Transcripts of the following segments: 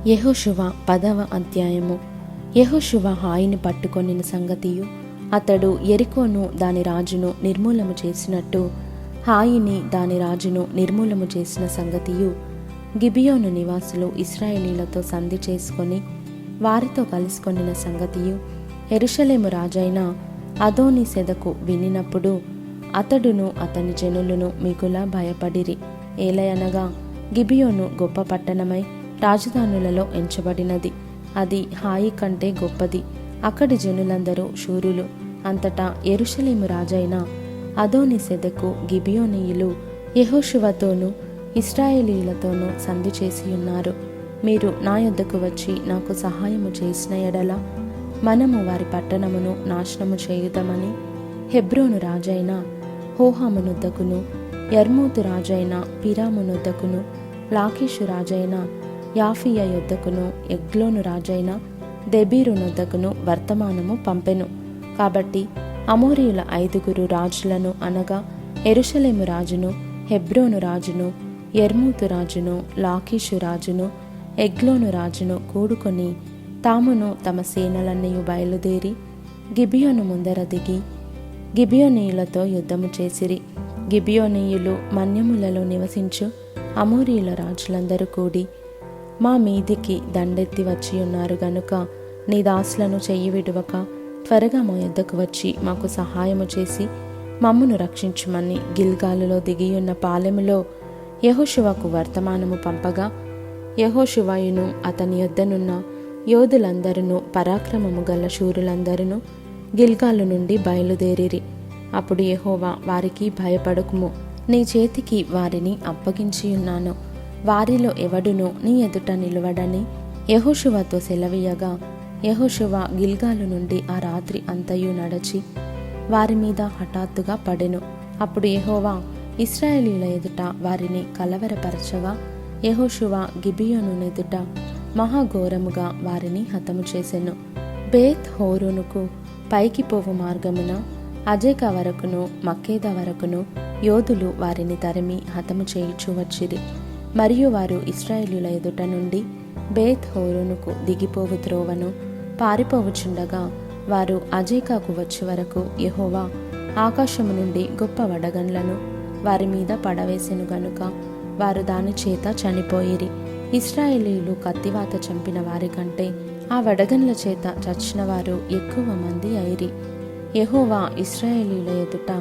యెహోషువ 10వ అధ్యాయము. యెహోషువ హాయిని పట్టుకొనిన సంగతియు, అతడు యెరికోను దాని రాజును నిర్మూలము చేసినట్టు హాయిని దాని రాజును నిర్మూలము చేసిన సంగతియు, గిబియోను నివాసులు ఇశ్రాయేలీలతో సంధి చేసుకొని వారితో కలుసుకొనిన సంగతియు యెరూషలేము రాజైన అదోనీసెదకు వినినప్పుడు అతడును అతని జనులను మిగుల భయపడిరి. ఏలయనగా గిబియోను గొప్ప పట్టణమై రాజధానులలో ఎంచబడినది. అది హాయి కంటే గొప్పది. అక్కడి జనులందరూ శూరులు. అంతటా యెరూషలేము రాజైన అదోనీసెదెకు గిబియోనీయులు యెహోషువతోనూ ఇశ్రాయేలీయులతోనూ సంధి చేసి ఉన్నారు. మీరు నా యొద్దకు వచ్చి నాకు సహాయము చేసిన ఎడల మనము వారి పట్టణమును నాశనము చేయుదమని హెబ్రోను రాజైన హోహామునొద్దకును, యర్మూతు రాజైన పిరామునొద్దకును, లాకీషు రాజైన యాఫీయ యొద్దకును, ఎగ్లోను రాజైన దెబీరునొద్దకును వర్తమానము పంపెను. కాబట్టి అమోరీయుల 5 రాజులను అనగా యెరూషలేము రాజును, హెబ్రోను రాజును, యర్మూతు రాజును, లాకీషు రాజును, ఎగ్లోను రాజును కూడుకొని తామును తమ సేనలన్నయు బయలుదేరి గిబియోను ముందర దిగి గిబియోనీయులతో యుద్ధము చేసిరి. గిబియోనీయులు మన్యములలో నివసించు అమోరీయుల రాజులందరూ కూడి మా మీదికి దండెత్తి వచ్చి ఉన్నారు గనుక నీ దాసులను చెయ్యి విడువక త్వరగా మా యొద్దకు వచ్చి మాకు సహాయము చేసి మమ్మును రక్షించుమని గిల్గాలులో దిగియున్న పాలెములో యెహోషువకు వర్తమానము పంపగా, యెహోషువయును అతని యొద్దనున్న యోధులందరూ పరాక్రమము గల శూరులందరూ గిల్గాలు నుండి బయలుదేరిరి. అప్పుడు యెహోవా వారికి భయపడకుము, నీ చేతికి వారిని అప్పగించియున్నాను, వారిలో ఎవడునూ నీ ఎదుట నిలువడని యెహోషువతో సెలవీయగా, యెహోషువ గిల్గాలు నుండి ఆ రాత్రి అంతయు నడచి వారి మీద హఠాత్తుగా పడెను. అప్పుడు యెహోవా ఇశ్రాయేలీయుల ఎదుట వారిని కలవరపరచగా, యెహోషువ గిబియోను ఎదుట మహాఘోరముగా వారిని హతము చేసెను. బేత్ హోరోనుకు పైకి పోవు మార్గమున అజేక వరకును మక్కేదా వరకును యోధులు వారిని తరిమి హతము చేయుచు వచ్చిరి. మరియు వారు ఇశ్రాయేలీయుల ఎదుట నుండి బేత్ హోరోనుకు దిగిపోవు త్రోవను పారిపోవచుండగా వారు అజేకాకు వచ్చే వరకు యెహోవా ఆకాశము నుండి గొప్ప వడగండ్లను వారి మీద పడవేసెను గనుక వారు దాని చేత చనిపోయిరి. ఇశ్రాయేలీయులు కత్తివాత చంపిన వారి కంటే ఆ వడగండ్ల చేత చచ్చిన వారు ఎక్కువ మంది అయిరి. యెహోవా ఇశ్రాయేలీయుల ఎదుట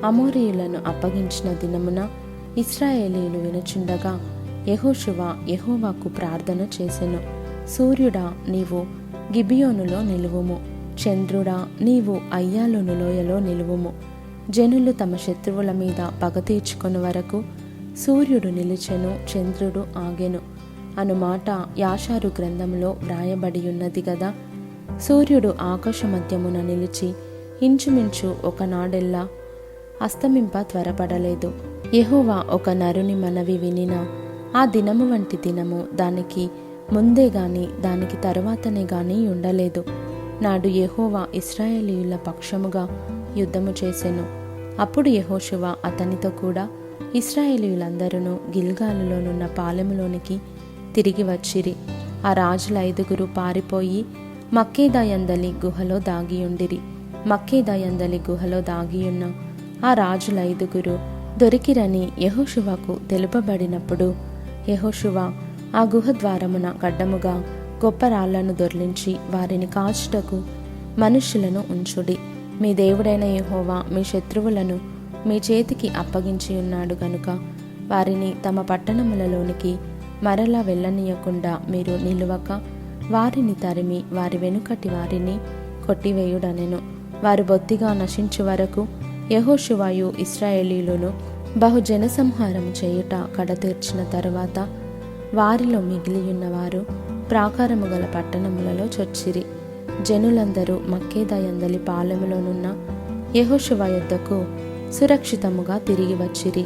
అమోరీయులను అప్పగించిన దినమున ఇశ్రాయేలీయులు వినుచుండగా యెహోషువ యెహోవాకు ప్రార్థన చేసెను. సూర్యుడా, నీవు గిబియోనులో నిలువుము, చంద్రుడా, నీవు అయ్యాలోను లోయలో నిలువుము. జనులు తమ శత్రువుల మీద పగ తీర్చుకొని వరకు సూర్యుడు నిలిచెను, చంద్రుడు ఆగెను అను మాట యాషారు గ్రంథంలో వ్రాయబడి ఉన్నది గదా. సూర్యుడు ఆకాశ మధ్యమున నిలిచి ఇంచుమించు ఒకనాడెల్లా అస్తమింప త్వరపడలేదు. యెహోవా ఒక నరుని మనవి వినిన ఆ దినము వంటి దినము దానికి ముందే గాని దానికి తరువాతనే గాని ఉండలేదు. నాడు యెహోవా ఇశ్రాయేలీయుల పక్షముగా యుద్ధము చేసెను. అప్పుడు యెహోషువ అతనితో కూడా ఇశ్రాయేలీయులందరూ గిల్గాలులోనున్న పాలెములోనికి తిరిగి వచ్చిరి. ఆ రాజుల 5 పారిపోయి మక్కేదా యందలి గుహలో దాగియుండిరి. మక్కేదా యందలి గుహలో దాగియున్న ఆ రాజుల 5 దొరికిరని యెహోషువకు తెలుపబడినప్పుడు యెహోషువ ఆ గుహ ద్వారమున గడ్డముగా గొప్ప రాళ్లను దొర్లించి వారిని కాచుటకు మనుష్యులను ఉంచుడి. మీ దేవుడైన యెహోవా మీ శత్రువులను మీ చేతికి అప్పగించి ఉన్నాడు గనుక వారిని తమ పట్టణములలోనికి మరలా వెళ్ళనీయకుండా మీరు నిలువక వారిని తరిమి వారి వెనుకటి వారిని కొట్టివేయుడనెను. వారు బొత్తిగా నశించు వరకు యెహోషువయు ఇశ్రాయేలీయులను బహుజన సంహారం చేయుట కడతీర్చిన తరువాత వారిలో మిగిలియున్నవారు ప్రాకారము గల పట్టణములలో చొచ్చిరి. జనులందరూ మక్కేదా యందలి పాలెములోనున్న యెహోషువ యొద్దకు సురక్షితముగా తిరిగి వచ్చిరి.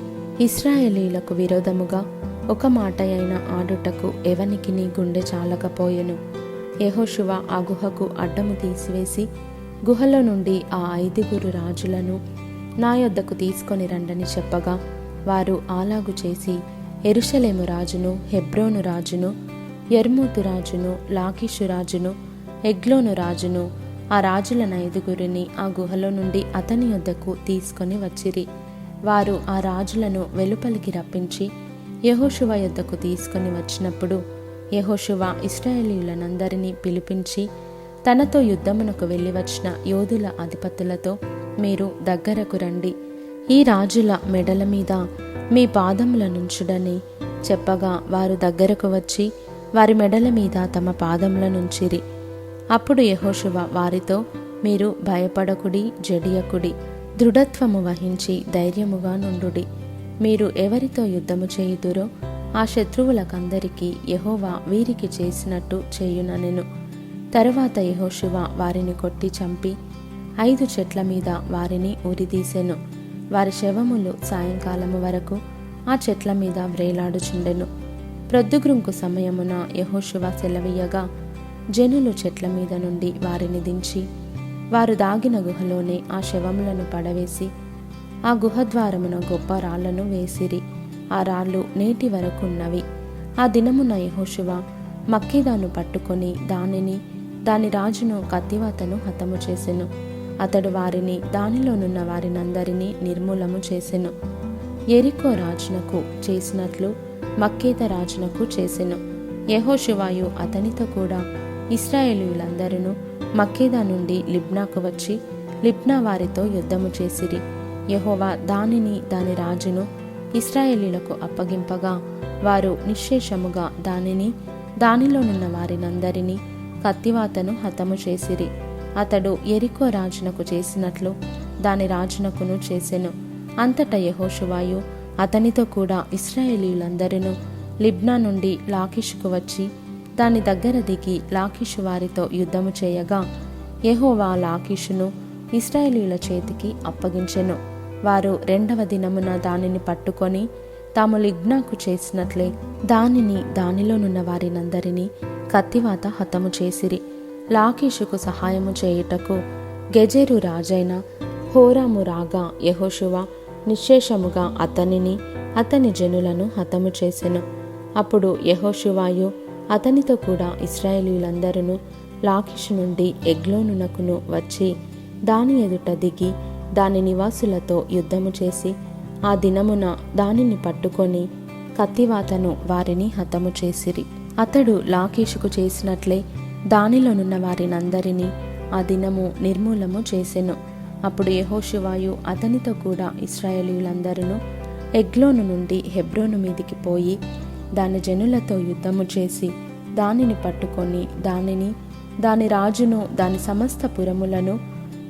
ఇశ్రాయేలీయులకు విరోధముగా ఒక మాట అయినా ఆడుటకు ఎవనికి నీ గుండె చాలకపోయెను. యెహోషువ ఆ గుహకు అడ్డము తీసివేసి గుహలో నుండి ఆ 5 రాజులను నా యొద్దకు తీసుకొని రండని చెప్పగా వారు అలాగు చేసి యెరూషలేము రాజును, హెబ్రోను రాజును, యర్మూతు రాజును, లాకీషు రాజును, ఎగ్లోను రాజును, ఆ రాజులను 5 ఆ గుహలో నుండి అతని యొద్దకు తీసుకొని వచ్చిరి. వారు ఆ రాజులను వెలుపలికి రప్పించి యెహోషువ యొద్దకు తీసుకొని వచ్చినప్పుడు యెహోషువ ఇశ్రాయేలీయులనందరినీ పిలిపించి తనతో యుద్ధమునకు వెళ్ళి వచ్చిన యోధుల అధిపతులతో, మీరు దగ్గరకు రండి, ఈ రాజుల మెడల మీద మీ పాదముల నుంచుడని చెప్పగా వారు దగ్గరకు వచ్చి వారి మెడల మీద తమ పాదముల నుంచిరి. అప్పుడు యెహోషువ వారితో, మీరు భయపడకుడి, జడియకుడి, దృఢత్వము వహించి ధైర్యముగా నుండుడి. మీరు ఎవరితో యుద్ధము చేయుదురో ఆ శత్రువులకందరికీ యెహోవా వీరికి చేసినట్టు చేయుననెను. తరువాత యెహోషువ వారిని కొట్టి చంపి 5 చెట్ల మీద వారిని ఉరితీసెను. వారి శవములు సాయంకాలము వరకు ఆ చెట్ల మీద వ్రేలాడుచుండెను. ప్రొద్దుగ్రుంకు సమయమున యెహోషువ సెలవీయగా జనులు చెట్ల మీద నుండి వారిని దించి వారు దాగిన గుహలోనే ఆ శవములను పడవేసి ఆ గుహద్వారమున గొప్ప రాళ్లను వేసిరి. ఆ రాళ్ళు నేటి వరకున్నవి. ఆ దినమున యెహోషువ మక్కేదాను పట్టుకొని దానిని, దాని రాజును, కత్తివాతను హతము చేసెను. అతడు వారిని, దానిలోనున్న వారినందరినీ నిర్మూలము చేసెను. యెరికో రాజునకు చేసినట్లు మక్కేద రాజునకు చేసెను. యెహోషువయు అతనితో కూడా ఇశ్రాయేలీయులందరూ మక్కేదా నుండి లిబ్నాకు వచ్చి లిబ్నా వారితో యుద్ధము చేసిరి. యెహోవా దానిని, దాని రాజును ఇశ్రాయేలీయులకు అప్పగింపగా వారు నిశ్శేషముగా దానిని, దానిలోనున్న వారినందరినీ, కత్తివాతను హతము చేసిరి. అతడు యెరికో రాజునకు చేసినట్లు దాని రాజునకును చేసెను. అంతటా యెహోషువయు అతనితో కూడా ఇశ్రాయేలీయులందరూ లిబ్నా నుండి లాకీషుకు వచ్చి దాని దగ్గర దిగి లాకీషు వారితో యుద్ధము చేయగా యెహోవా లాకీషును ఇశ్రాయేలీయుల చేతికి అప్పగించెను. వారు 2వ దినమున దానిని పట్టుకొని తాము లిబ్నాకు చేసినట్లే దానిని, దానిలోనున్న వారినందరినీ కత్తివాత హతము చేసిరి. లాకీషుకు సహాయము చేయుటకు గెజెరు రాజైన హోరాము రాగా యెహోషువ నిశ్శేషముగా అతనిని, అతని జనులను హతము చేసెను. అప్పుడు యెహోషువయు అతనితో కూడా ఇశ్రాయేలీయులందరూ లాకీషు నుండి ఎగ్లోనునకును వచ్చి దాని ఎదుట దిగి దాని నివాసులతో యుద్ధము చేసి ఆ దినమున దానిని పట్టుకొని కత్తివాతను వారిని హతము చేసిరి. అతడు లాకీషుకు చేసినట్లే దానిలోనున్న వారినందరినీ ఆ దినము నిర్మూలము చేసెను. అప్పుడు యెహోషువయు అతనితో కూడా ఇశ్రాయేలీయులందరూ ఎగ్లోను నుండి హెబ్రోను మీదికి పోయి దాని జనులతో యుద్ధము చేసి దానిని పట్టుకొని దానిని, దాని రాజును, దాని సమస్త పురములను,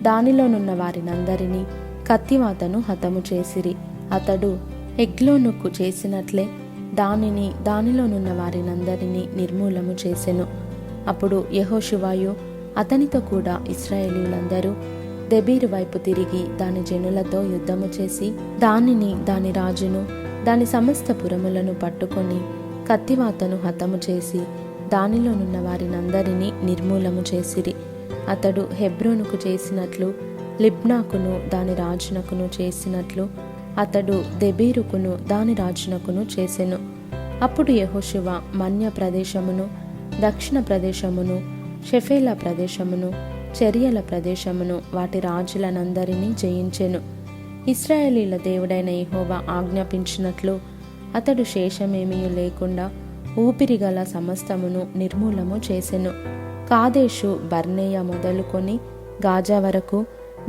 దానిలోనున్న వారినందరినీ కత్తివాతను హతము చేసిరి. అతడు ఎగ్లోనుకు చేసినట్లే దానిని, దానిలోనున్న వారినందరినీ నిర్మూలము చేసెను. అప్పుడు యెహోషువయు అతనితో కూడా ఇశ్రాయేలీయులందరూ దెబీరు వైపు తిరిగి దాని జనులతో యుద్ధము చేసి దానిని, దాని రాజును, దాని సమస్త పురములను పట్టుకొని కత్తివాతను హతము చేసి దానిలోనున్న వారినందరినీ నిర్మూలము చేసిరి. అతడు హెబ్రోనుకు చేసినట్లు లిబ్నాకును దాని రాజునకును చేసినట్లు అతడు దెబీరుకును దాని రాజునకును చేసెను. అప్పుడు యెహోషువ మన్య ప్రదేశమును, దక్షిణ ప్రదేశమును, షెఫేలా ప్రదేశమును, చెరియల ప్రదేశమును, వాటి రాజులనందరినీ జయించెను. ఇశ్రాయేలీల దేవుడైన యెహోవా ఆజ్ఞాపించినట్లు అతడు శేషమేమీ లేకుండా ఊపిరిగల సమస్తమును నిర్మూలము చేసెను. కాదేషు బర్నేయ మొదలుకొని గాజా వరకు,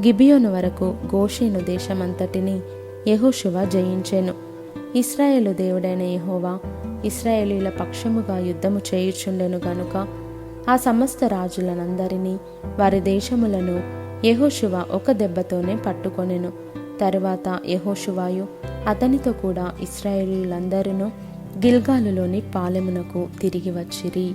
గిబియోను వరకు గోషేను దేశమంతటిని యెహోషువ జయించెను. ఇశ్రాయేలు దేవుడైన యెహోవా ఇశ్రాయేలీల పక్షముగా యుద్ధము చేయుచుండెను గనుక ఆ సమస్త రాజులనందరినీ, వారి దేశములను యెహోషువ ఒక దెబ్బతోనే పట్టుకొనెను. తరువాత యెహోషువయు అతనితో కూడా ఇశ్రాయేలీయులందరూ గిల్గాలులోని పాలెమునకు తిరిగి వచ్చిరి.